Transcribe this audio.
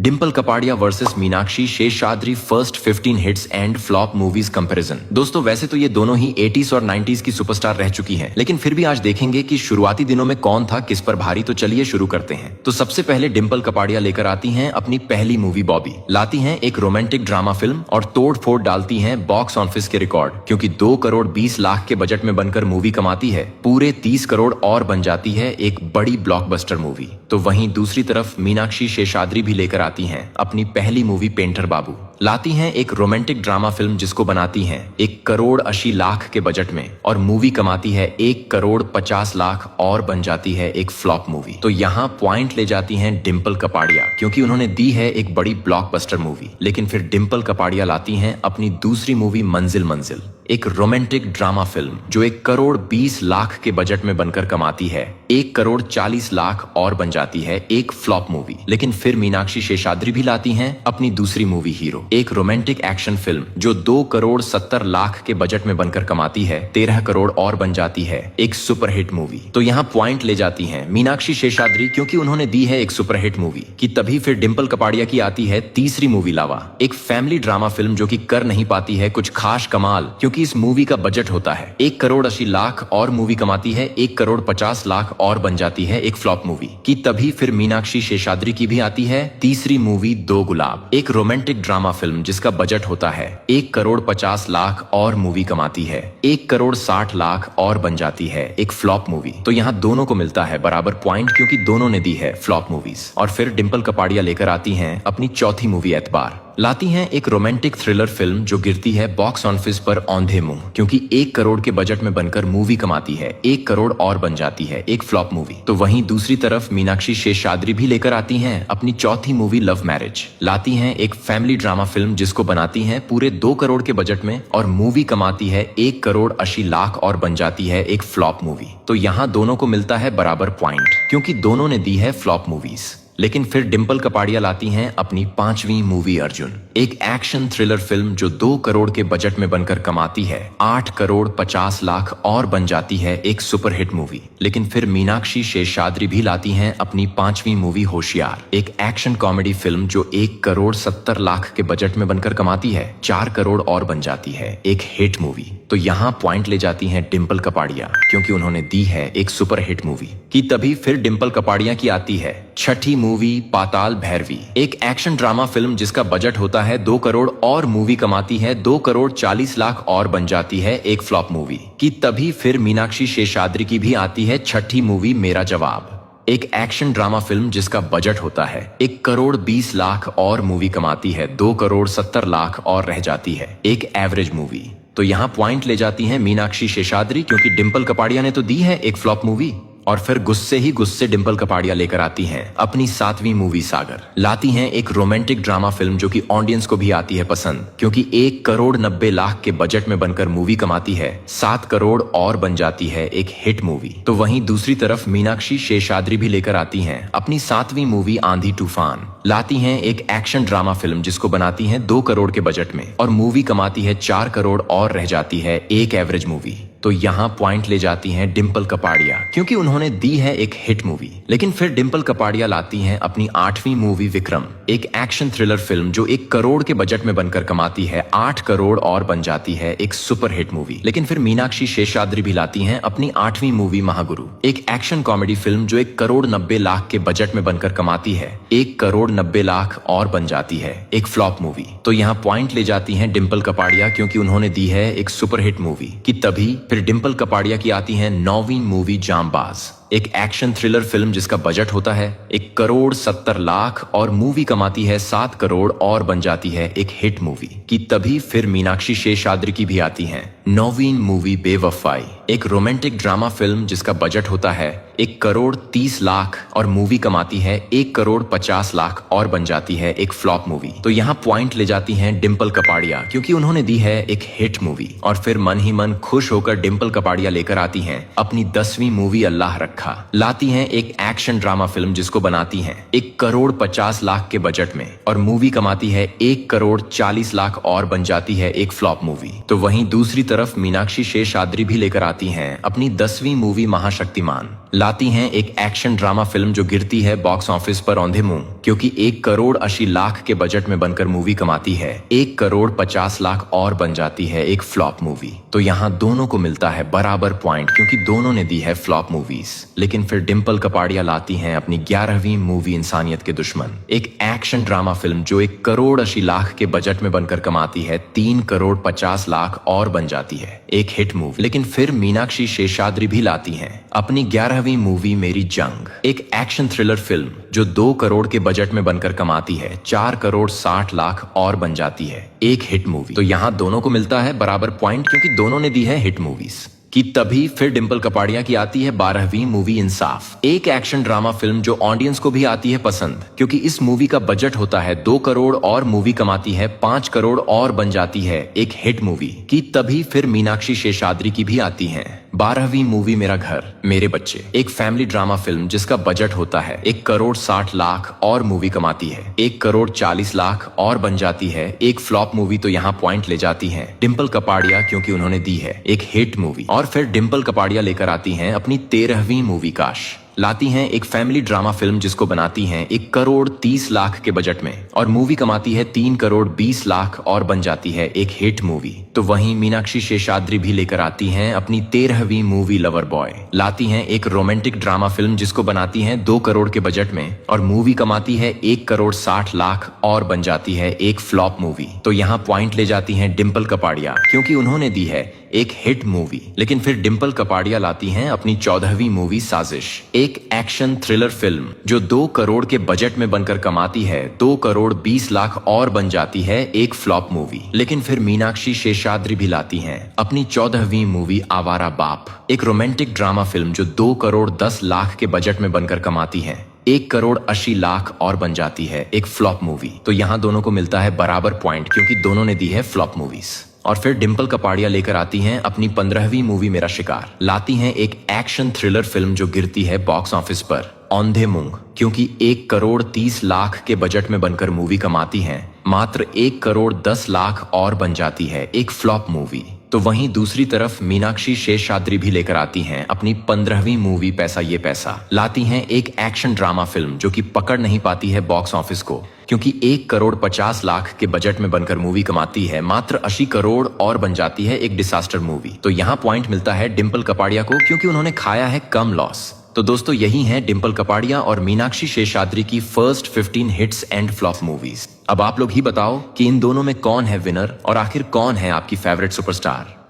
Dimple Kapadia versus Meenakshi Seshadri first 15 hits and flop movies comparison. दोस्तों वैसे तो ये दोनों ही 80s और 90s की सुपरस्टार रह चुकी हैं, लेकिन फिर भी आज देखेंगे कि शुरुआती दिनों में कौन था किस पर भारी। तो चलिए शुरू करते हैं। तो सबसे पहले डिम्पल कपाड़िया लेकर आती हैं अपनी पहली मूवी बॉबी। लाती हैं एक रोमांटिक ड्रामा फिल्म और तोड़ फोड़ डालती हैं बॉक्स ऑफिस के रिकॉर्ड, क्योंकि 2 करोड़ 20 लाख के बजट में बनकर मूवी कमाती है पूरे 30 करोड़ और बन जाती है एक बड़ी ब्लॉकबस्टर मूवी। तो वहीं दूसरी तरफ मीनाक्षी शेषाद्री भी लेकर आती हैं अपनी पहली मूवी पेंटर बाबू। लाती हैं एक रोमांटिक ड्रामा फिल्म जिसको बनाती हैं 1 करोड़ 80 लाख के बजट में और मूवी कमाती है 1 करोड़ 50 लाख और बन जाती है एक फ्लॉप मूवी। तो यहाँ पॉइंट ले जाती हैं डिम्पल कपाड़िया, क्योंकि उन्होंने दी है एक बड़ी ब्लॉकबस्टर मूवी। लेकिन फिर डिम्पल कपाड़िया लाती हैं अपनी दूसरी मूवी मंजिल मंजिल, एक रोमांटिक ड्रामा फिल्म जो 1 करोड़ 20 लाख के बजट में बनकर कमाती है 1 करोड़ 40 लाख और बन जाती है एक फ्लॉप मूवी। लेकिन फिर मीनाक्षी शेषाद्री भी लाती हैं अपनी दूसरी मूवी हीरो, एक रोमांटिक एक्शन फिल्म जो 2 करोड़ 70 लाख के बजट में बनकर कमाती है 13 करोड़ और बन जाती है एक सुपरहिट मूवी। तो यहाँ पॉइंट ले जाती हैं मीनाक्षी शेषाद्री, क्योंकि उन्होंने दी है एक सुपरहिट मूवी। कि तभी फिर डिम्पल कपाड़िया की आती है तीसरी मूवी लावा, एक फैमिली ड्रामा फिल्म जो कि कर नहीं पाती है कुछ खास कमाल, क्योंकि इस मूवी का बजट होता है 1 करोड़ 80 लाख और मूवी कमाती है 1 करोड़ 50 लाख और बन जाती है एक फ्लॉप मूवी। कि तभी फिर मीनाक्षी शेषाद्री की भी आती है तीसरी मूवी 2 गुलाब, एक रोमांटिक ड्रामा फिल्म जिसका बजट होता है 1 करोड़ 50 लाख और मूवी कमाती है 1 करोड़ 60 लाख और बन जाती है एक फ्लॉप मूवी। तो यहाँ दोनों को मिलता है बराबर पॉइंट, क्योंकि दोनों ने दी है फ्लॉप मूवीज। और फिर डिम्पल कपाड़िया लेकर आती हैं अपनी चौथी मूवी एतबार। लाती हैं एक रोमांटिक थ्रिलर फिल्म जो गिरती है बॉक्स ऑफिस पर औंधे मुंह, क्योंकि 1 करोड़ के बजट में बनकर मूवी कमाती है 1 करोड़ और बन जाती है एक फ्लॉप मूवी। तो वहीं दूसरी तरफ मीनाक्षी शेषाद्री भी लेकर आती हैं अपनी चौथी मूवी लव मैरिज। लाती हैं एक फैमिली ड्रामा फिल्म जिसको बनाती हैं पूरे 2 करोड़ के बजट में और मूवी कमाती है 1 करोड़ 80 लाख और बन जाती है एक फ्लॉप मूवी। तो यहाँ दोनों को मिलता है बराबर पॉइंट, क्योंकि दोनों ने दी है फ्लॉप मूवीज। लेकिन फिर डिम्पल कपाड़िया लाती हैं अपनी 5वीं मूवी अर्जुन, एक एक्शन थ्रिलर फिल्म जो 2 करोड़ के बजट में बनकर कमाती है 8 करोड़ 50 लाख और बन जाती है एक सुपरहिट मूवी। लेकिन फिर मीनाक्षी शेषाद्री भी लाती हैं अपनी 5वीं मूवी होशियार, एक एक्शन कॉमेडी फिल्म जो 1 करोड़ 70 लाख के बजट में बनकर कमाती है 4 करोड़ और बन जाती है एक हिट मूवी। तो यहाँ पॉइंट ले जाती हैं डिम्पल कपाड़िया, क्योंकि उन्होंने दी है एक सुपरहिट मूवी। कि तभी फिर डिम्पल कपाड़िया की आती है छठी मूवी पाताल भैरवी, एक एक्शन ड्रामा फिल्म जिसका बजट होता है 2 करोड़ और मूवी कमाती है 2 करोड़ 40 लाख और बन जाती है एक फ्लॉप मूवी। कि तभी फिर मीनाक्षी शेषाद्री की भी आती है छठी मूवी मेरा जवाब, एक एक्शन ड्रामा फिल्म जिसका बजट होता है 1 करोड़ 20 लाख और मूवी कमाती है 2 करोड़ 70 लाख और रह जाती है एक एवरेज मूवी। तो यहाँ पॉइंट ले जाती हैं मीनाक्षी शेषाद्री, क्योंकि डिम्पल कपाड़िया ने तो दी है एक फ्लॉप मूवी। और फिर गुस्से ही गुस्से डिम्पल कपाड़िया लेकर आती हैं अपनी 7वीं मूवी सागर। लाती हैं एक रोमांटिक ड्रामा फिल्म जो कि ऑडियंस को भी आती है पसंद, क्योंकि 1 करोड़ 90 लाख के बजट में बनकर मूवी कमाती है 7 करोड़ और बन जाती है एक हिट मूवी। तो वहीं दूसरी तरफ मीनाक्षी शेषाद्री भी लेकर आती हैं अपनी 7वीं मूवी आंधी तूफान। लाती हैं एक एक्शन ड्रामा फिल्म जिसको बनाती हैं 2 करोड़ के बजट में और मूवी कमाती है 4 करोड़ और रह जाती है एक एवरेज मूवी। तो यहाँ पॉइंट ले जाती हैं डिम्पल कपाड़िया, क्योंकि उन्होंने दी है एक हिट मूवी। लेकिन फिर डिम्पल कपाड़िया लाती हैं अपनी 8वीं मूवी विक्रम, एक एक्शन थ्रिलर फिल्म जो 1 करोड़ के बजट में बनकर कमाती है 8 करोड़ और बन जाती है एक सुपरहिट मूवी। लेकिन फिर मीनाक्षी शेषाद्री भी लाती हैं अपनी 8वीं मूवी महागुरु, एक एक्शन कॉमेडी फिल्म जो 1 करोड़ 90 लाख के बजट में बनकर कमाती है 1 करोड़ 90 लाख और बन जाती है एक फ्लॉप मूवी। तो यहाँ पॉइंट ले जाती हैं डिम्पल कपाड़िया, क्योंकि उन्होंने दी है एक सुपरहिट मूवी। कि तभी फिर डिम्पल कपाड़िया की आती है 9वीं मूवी जांबाज, एक एक्शन थ्रिलर फिल्म जिसका बजट होता है 1 करोड़ 70 लाख और मूवी कमाती है 7 करोड़ और बन जाती है एक हिट मूवी। कि तभी फिर मीनाक्षी शेषाद्री की भी आती है 9वीं मूवी बेवफाई, एक रोमांटिक ड्रामा फिल्म जिसका बजट होता है 1 करोड़ 30 लाख और मूवी कमाती है 1 करोड़ 50 लाख और बन जाती है एक फ्लॉप मूवी। तो यहाँ पॉइंट ले जाती हैं डिम्पल कपाड़िया, क्योंकि उन्होंने दी है एक हिट मूवी। और फिर मन ही मन खुश होकर डिम्पल कपाड़िया लेकर आती हैं अपनी 10वीं मूवी अल्लाह रखा। लाती हैं एक एक्शन ड्रामा फिल्म जिसको बनाती हैं 1 करोड़ 50 लाख के बजट में और मूवी कमाती है 1 करोड़ 40 लाख और बन जाती है एक फ्लॉप मूवी। तो वहीं दूसरी तरफ मीनाक्षी शेषाद्री भी लेकर आती हैं अपनी 10वीं मूवी महाशक्तिमान। लाती हैं एक एक्शन ड्रामा फिल्म जो गिरती है बॉक्स ऑफिस पर औंधे मुंह, क्योंकि 1,80,00,000 के बजट में बनकर मूवी कमाती है 1,50,00,000 और बन जाती है एक फ्लॉप मूवी। तो यहाँ दोनों को मिलता है बराबर पॉइंट, क्योंकि दोनों ने दी है फ्लॉप मूवीज। लेकिन फिर डिम्पल कपाड़िया लाती हैं अपनी 11वीं मूवी इंसानियत के दुश्मन, एक एक्शन ड्रामा फिल्म जो 1,80,00,000 के बजट में बनकर कमाती है 3,50,00,000 और बन जाती है एक हिट मूवी। लेकिन फिर मीनाक्षी शेषाद्री भी लाती हैं अपनी 11वीं मूवी मेरी जंग, एक एक्शन थ्रिलर फिल्म जो 2 करोड़ के बजट में बनकर कमाती है 4,60,00,000 और बन जाती है एक हिट मूवी। तो यहाँ दोनों को मिलता है बराबर पॉइंट, क्योंकि दोनों ने दी है हिट मूवीज। कि तभी फिर डिम्पल कपाड़िया की आती है 12वीं मूवी इंसाफ, एक एक्शन ड्रामा फिल्म जो ऑडियंस को भी आती है पसंद, क्योंकि इस मूवी का बजट होता है 2 करोड़ और मूवी कमाती है 5 करोड़ और बन जाती है एक हिट मूवी। कि तभी फिर मीनाक्षी शेषाद्री की भी आती है 12वीं मूवी मेरा घर मेरे बच्चे, एक फैमिली ड्रामा फिल्म जिसका बजट होता है 1,60,00,000 और मूवी कमाती है 1,40,00,000 और बन जाती है एक फ्लॉप मूवी। तो यहाँ पॉइंट ले जाती है डिम्पल कपाड़िया, क्योंकि उन्होंने दी है एक हिट मूवी। और फिर डिम्पल कपाड़िया लेकर आती हैं अपनी 13वीं मूवी काश। लाती हैं एक फैमिली ड्रामा फिल्म जिसको बनाती हैं 1,30,00,000 के बजट में और मूवी कमाती है 3,20,00,000 और बन जाती है एक हिट मूवी। तो वहीं मीनाक्षी शेषाद्री भी लेकर आती हैं अपनी 13वीं मूवी लवर बॉय। लाती हैं एक रोमांटिक ड्रामा फिल्म जिसको बनाती हैं 2 करोड़ के बजट में और मूवी कमाती है 1,60,00,000 और बन जाती है एक फ्लॉप मूवी। तो यहाँ पॉइंट ले जाती हैं डिम्पल कपाड़िया, क्योंकि उन्होंने दी है एक हिट मूवी। लेकिन फिर डिम्पल कपाड़िया लाती हैं अपनी 14वीं मूवी साजिश, एक एक्शन थ्रिलर फिल्म जो 2 करोड़ के बजट में बनकर कमाती है 2,20,00,000 और बन जाती है एक फ्लॉप मूवी। लेकिन फिर मीनाक्षी शेषाद्री भी लाती हैं अपनी 14वीं मूवी आवारा बाप, एक रोमांटिक ड्रामा फिल्म जो 2,10,00,000 के बजट में बनकर कमाती है 1,80,00,000 और बन जाती है एक फ्लॉप मूवी। तो यहाँ दोनों को मिलता है बराबर पॉइंट, क्योंकि दोनों ने दी है फ्लॉप मूवीज। और फिर डिम्पल कपाड़िया लेकर आती हैं अपनी 15वीं मूवी मेरा शिकार। लाती हैं एक एक्शन थ्रिलर फिल्म जो गिरती है बॉक्स ऑफिस पर औंधे मुंह, क्योंकि 1,30,00,000 के बजट में बनकर मूवी कमाती है मात्र 1,10,00,000 और बन जाती है एक फ्लॉप मूवी। तो वहीं दूसरी तरफ मीनाक्षी शेषाद्री भी लेकर आती हैं अपनी 15वीं मूवी पैसा ये पैसा। लाती हैं एक एक्शन ड्रामा फिल्म जो कि पकड़ नहीं पाती है बॉक्स ऑफिस को, क्योंकि 1,50,00,000 के बजट में बनकर मूवी कमाती है मात्र 80 करोड़ और बन जाती है एक डिसास्टर मूवी। तो यहाँ पॉइंट मिलता है डिम्पल कपाड़िया को, क्योंकि उन्होंने खाया है कम लॉस। तो दोस्तों यही हैं डिम्पल कपाड़िया और मीनाक्षी शेषाद्री की first 15 hits and flop movies. अब आप लोग ही बताओ कि इन दोनों में कौन है विनर और आखिर कौन है आपकी फेवरेट सुपरस्टार।